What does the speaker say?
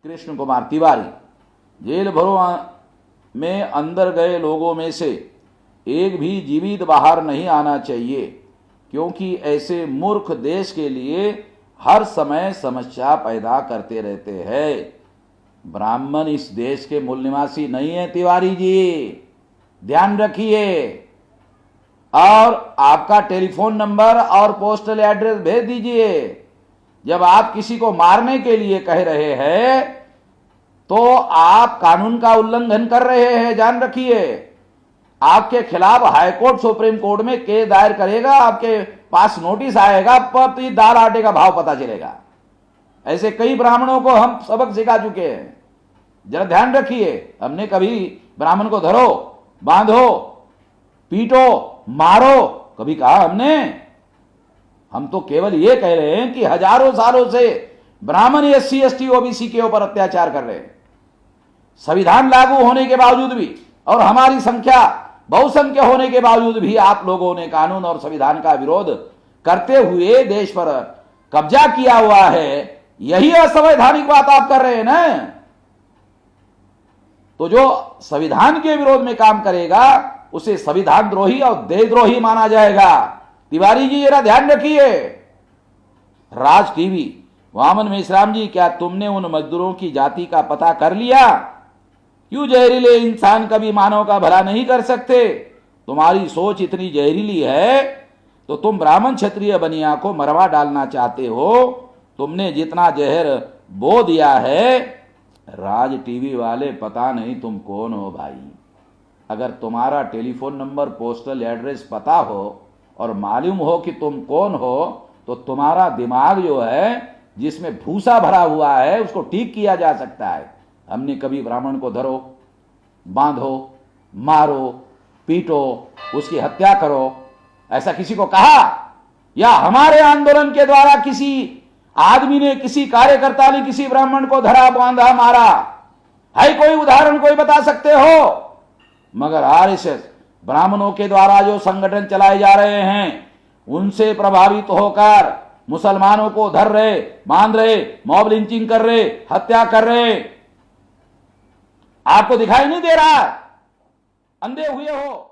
Krishna Kumar Tiwari. Jail भरो में अंदर गए लोगों में से एक भी जीवित बाहर नहीं आना चाहिए, क्योंकि ऐसे मूर्ख देश के लिए हर समय समस्या पैदा करते रहते हैं। ब्राह्मण इस देश के मूल निवासी नहीं है तिवारी जी, ध्यान रखिए। और आपका टेलीफोन नंबर और पोस्टल एड्रेस भेज दीजिए। जब आप किसी को मारने के लिए कह रहे हैं तो आप कानून का उल्लंघन कर रहे हैं, जान रखिए। आपके खिलाफ हाईकोर्ट सुप्रीम कोर्ट में केस दायर करेगा, आपके पास नोटिस आएगा, तब दाल आटे का भाव पता चलेगा। ऐसे कई ब्राह्मणों को हम सबक सिखा चुके हैं, जरा ध्यान रखिए। हमने कभी ब्राह्मण को धरो, बांधो, पीटो, मारो कभी कहा हमने? हम तो केवल ये कह रहे हैं कि हजारों सालों से ब्राह्मण SC ST OBC के ऊपर अत्याचार कर रहे हैं। संविधान लागू होने के बावजूद भी और हमारी संख्या बहुसंख्य होने के बावजूद भी आप लोगों ने कानून और संविधान का विरोध करते हुए देश पर कब्जा किया हुआ है। यही असंवैधानिक बात आप कर रहे हैं ना। तो जो संविधान के विरोध में काम करेगा उसे संविधान द्रोही और देशद्रोही माना जाएगा। तिवारी जी जरा ध्यान रखिए। राज टीवी। वामन मेश्राम जी, क्या तुमने उन मजदूरों की जाति का पता कर लिया? क्यों जहरीले इंसान कभी मानव का भला नहीं कर सकते? तुम्हारी सोच इतनी जहरीली है तो तुम ब्राह्मण क्षत्रिय बनिया को मरवा डालना चाहते हो। तुमने जितना जहर बो दिया है, राज टीवी वाले पता नहीं तुम कौन हो भाई। अगर तुम्हारा टेलीफोन नंबर, पोस्टल एड्रेस पता हो और मालूम हो कि तुम कौन हो, तो तुम्हारा दिमाग जो है जिसमें भूसा भरा हुआ है उसको ठीक किया जा सकता है। हमने कभी ब्राह्मण को धरो, बांधो, मारो, पीटो, उसकी हत्या करो ऐसा किसी को कहा? या हमारे आंदोलन के द्वारा किसी आदमी ने, किसी कार्यकर्ता ने किसी ब्राह्मण को धरा, बांधा, मारा है? कोई उदाहरण कोई बता सकते हो? मगर RSS ब्राह्मणों के द्वारा जो संगठन चलाए जा रहे हैं उनसे प्रभावित होकर मुसलमानों को धर रहे, बांध रहे, मॉब लिंचिंग कर रहे, हत्या कर रहे। आपको दिखाई नहीं दे रहा? अंधे हुए हो?